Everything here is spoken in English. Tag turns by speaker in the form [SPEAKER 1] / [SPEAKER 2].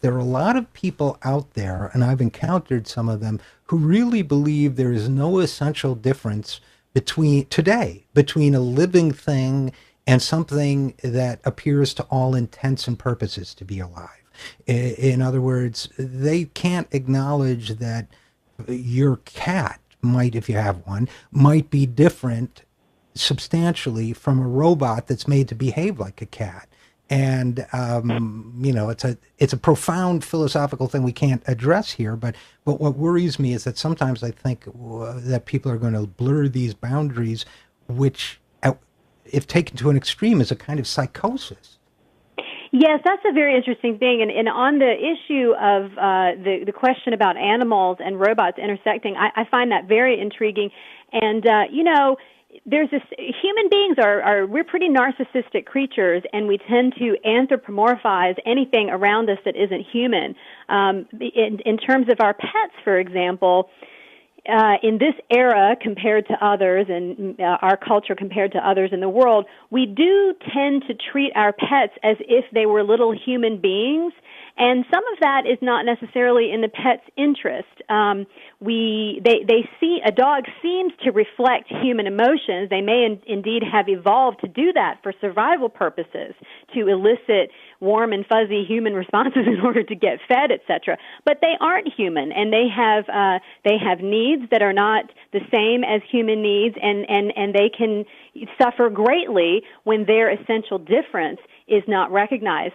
[SPEAKER 1] There are a lot of people out there, and I've encountered some of them, who really believe there is no essential difference between a living thing and something that appears to all intents and purposes to be alive. In other words, they can't acknowledge that your cat might, if you have one, might be different substantially from a robot that's made to behave like a cat. And it's a profound philosophical thing we can't address here. But what worries me is that sometimes I think that people are going to blur these boundaries, which, if taken to an extreme, is a kind of psychosis.
[SPEAKER 2] Yes, that's a very interesting thing. And on the issue of the question about animals and robots intersecting, I find that very intriguing. And, there's this, human beings we're pretty narcissistic creatures, and we tend to anthropomorphize anything around us that isn't human. In terms of our pets, for example, in this era compared to others, and our culture compared to others in the world, we do tend to treat our pets as if they were little human beings, and some of that is not necessarily in the pet's interest. They see a dog seems to reflect human emotions. They may indeed have evolved to do that for survival purposes, to elicit warm and fuzzy human responses in order to get fed, etc. But they aren't human, and they have needs that are not the same as human needs, and they can suffer greatly when their essential difference is not recognized.